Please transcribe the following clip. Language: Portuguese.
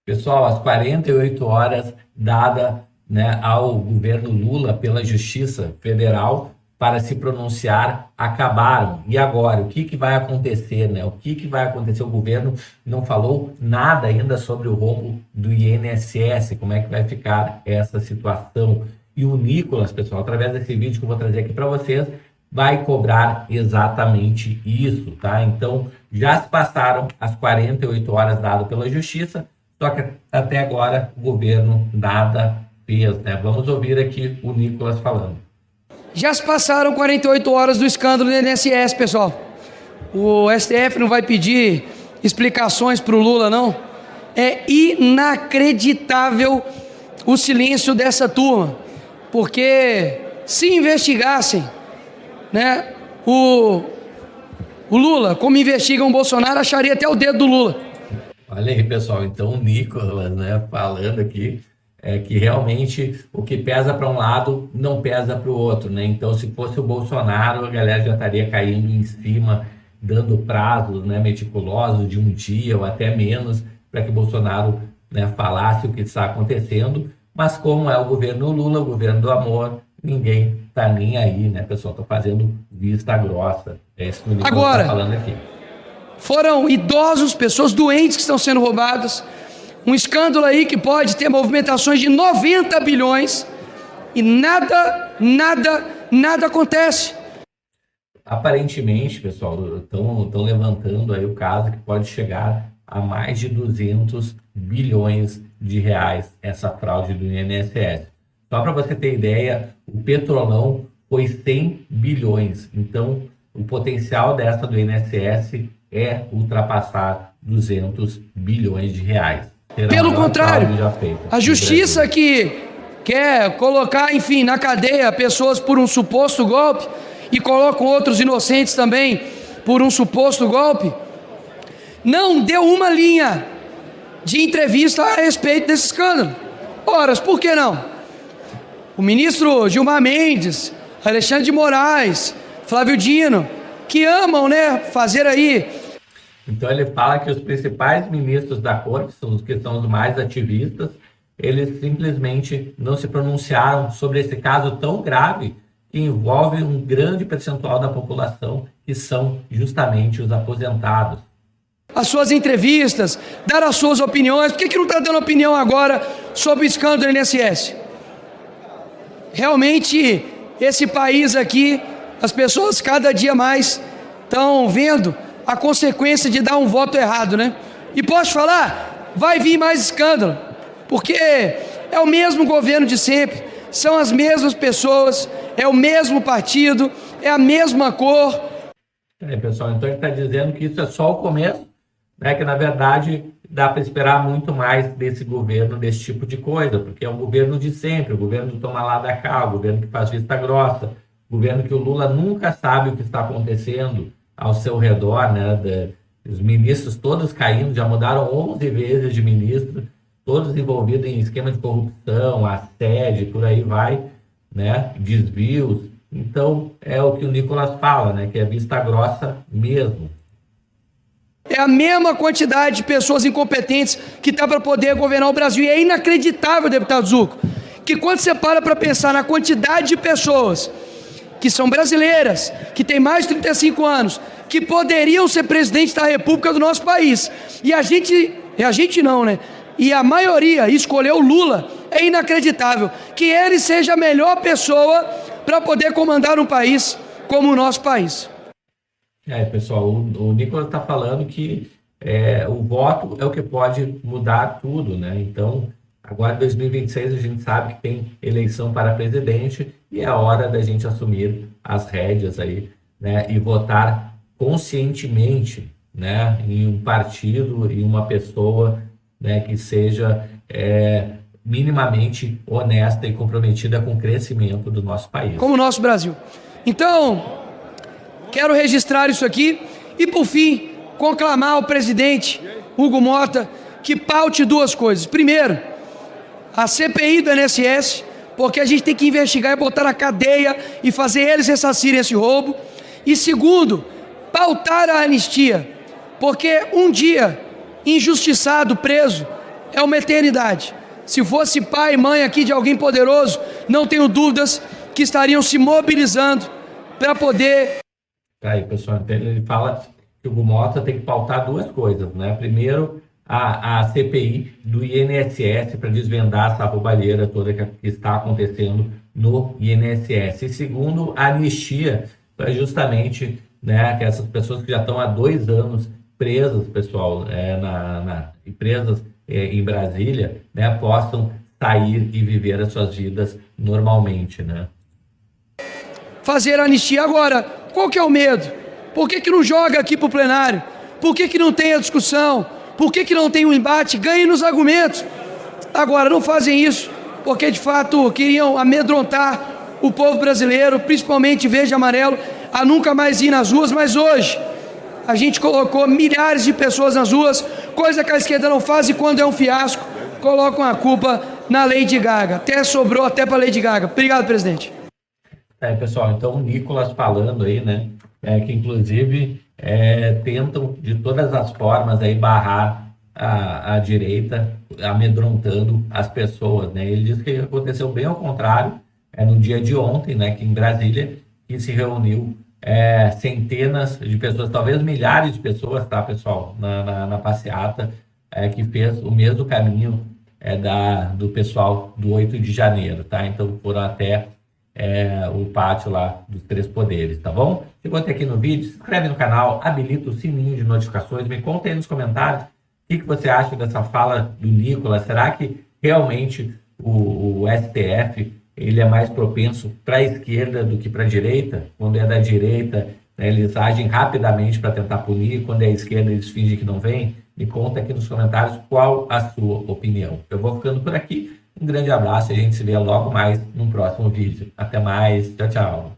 Pessoal, as 48 horas dada, né, ao governo Lula pela Justiça Federal para se pronunciar acabaram. E agora, o que vai acontecer, né? O que vai acontecer? O governo não falou nada ainda sobre o rombo do INSS, como é que vai ficar essa situação. E o Nicolas, pessoal, através desse vídeo que eu vou trazer aqui para vocês, vai cobrar exatamente isso, tá? Então, já se passaram as 48 horas dadas pela Justiça, só que até agora o governo nada fez, né? Vamos ouvir aqui o Nicolas falando. Já se passaram 48 horas do escândalo do INSS, pessoal. O STF não vai pedir explicações para o Lula, não. É inacreditável o silêncio dessa turma, porque se investigassem, né, o Lula, como investigam o Bolsonaro, acharia até o dedo do Lula. Olha aí, pessoal, então o Nicolas, né, falando aqui que realmente o que pesa para um lado não pesa para o outro, né? Então, se fosse o Bolsonaro, a galera já estaria caindo em cima, dando prazos, né, meticulosos de um dia ou até menos para que o Bolsonaro, né, falasse o que está acontecendo. Mas como é o governo Lula, o governo do amor, ninguém tá nem aí, né, pessoal? Tô fazendo vista grossa. É isso que o Nicolas Agora, tá falando aqui. Foram idosos, pessoas doentes que estão sendo roubadas. Um escândalo aí que pode ter movimentações de 90 bilhões e nada acontece. Aparentemente, pessoal, estão levantando aí o caso que pode chegar a mais de 200 bilhões de reais essa fraude do INSS. Só para você ter ideia, o Petrolão foi 100 bilhões. Então, o potencial dessa do INSS é ultrapassar 200 bilhões de reais. Pelo contrário, a justiça que quer colocar, enfim, na cadeia pessoas por um suposto golpe e colocam outros inocentes também por um suposto golpe, não deu uma linha de entrevista a respeito desse escândalo. Ora, por que não? O ministro Gilmar Mendes, Alexandre de Moraes, Flávio Dino, que amam, né, fazer aí. Então ele fala que os principais ministros da corte, que são os mais ativistas, eles simplesmente não se pronunciaram sobre esse caso tão grave que envolve um grande percentual da população, que são justamente os aposentados. As suas entrevistas, dar as suas opiniões. Por que não está dando opinião agora sobre o escândalo do INSS? Realmente, esse país aqui, as pessoas cada dia mais estão vendo a consequência de dar um voto errado, né? E posso falar, vai vir mais escândalo, porque é o mesmo governo de sempre, são as mesmas pessoas, é o mesmo partido, é a mesma cor. Pessoal, então ele está dizendo que isso é só o começo, né? Que na verdade dá para esperar muito mais desse governo, desse tipo de coisa, porque é o governo de sempre, o governo do toma lá da cá, o governo que faz vista grossa, o governo que o Lula nunca sabe o que está acontecendo ao seu redor, né? Os ministros todos caindo, já mudaram 11 vezes de ministro, todos envolvidos em esquema de corrupção, assédio, por aí vai, né? Desvios. Então, é o que o Nicolas fala, né? Que é vista grossa mesmo. É a mesma quantidade de pessoas incompetentes que está para poder governar o Brasil. E é inacreditável, deputado Zucco, que quando você para pensar na quantidade de pessoas que são brasileiras, que têm mais de 35 anos, que poderiam ser presidente da República do nosso país, e a gente não, né? E a maioria escolheu Lula, é inacreditável que ele seja a melhor pessoa para poder comandar um país como o nosso país. Pessoal, o Nicolas está falando que o voto é o que pode mudar tudo, né? Então, agora em 2026 a gente sabe que tem eleição para presidente e é hora da gente assumir as rédeas aí, né? E votar conscientemente, né? Em um partido e uma pessoa, né? Que seja minimamente honesta e comprometida com o crescimento do nosso país. Como o nosso Brasil. Então, quero registrar isso aqui e, por fim, conclamar o presidente Hugo Mota que paute duas coisas. Primeiro, a CPI do INSS, porque a gente tem que investigar e botar na cadeia e fazer eles ressarcirem esse roubo. E segundo, pautar a anistia, porque um dia injustiçado, preso, é uma eternidade. Se fosse pai e mãe aqui de alguém poderoso, não tenho dúvidas que estariam se mobilizando para poder... Aí, pessoal, então ele fala que o Gumota tem que pautar duas coisas, né? Primeiro, a CPI do INSS para desvendar essa roubalheira toda que está acontecendo no INSS. E segundo, a anistia para justamente, né, que essas pessoas que já estão há 2 anos presas, pessoal, presas em Brasília, né, possam sair e viver as suas vidas normalmente, né? Fazer anistia agora. Qual que é o medo? Por que não joga aqui para o plenário? Por que não tem a discussão? Por que não tem um embate? Ganhe nos argumentos. Agora, não fazem isso porque, de fato, queriam amedrontar o povo brasileiro, principalmente verde e amarelo, a nunca mais ir nas ruas. Mas hoje, a gente colocou milhares de pessoas nas ruas, coisa que a esquerda não faz, e quando é um fiasco, colocam a culpa na Lady Gaga. Sobrou até para a Lady Gaga. Obrigado, presidente. Pessoal, então o Nicolas falando aí, né, que inclusive tentam de todas as formas aí barrar a direita, amedrontando as pessoas, né? Ele diz que aconteceu bem ao contrário, no dia de ontem, né, que em Brasília, que se reuniu centenas de pessoas, talvez milhares de pessoas, tá, pessoal, na passeata, que fez o mesmo caminho do pessoal do 8 de janeiro, tá? Então foram até o pátio lá dos 3 poderes, tá bom? Chegou até aqui no vídeo, se inscreve no canal, habilita o sininho de notificações, me conta aí nos comentários o que você acha dessa fala do Nicolas. Será que realmente o STF ele é mais propenso para a esquerda do que para a direita? Quando é da direita, né, eles agem rapidamente para tentar punir, quando é a esquerda eles fingem que não vem? Me conta aqui nos comentários qual a sua opinião. Eu vou ficando por aqui. Um grande abraço e a gente se vê logo mais num próximo vídeo. Até mais. Tchau, tchau.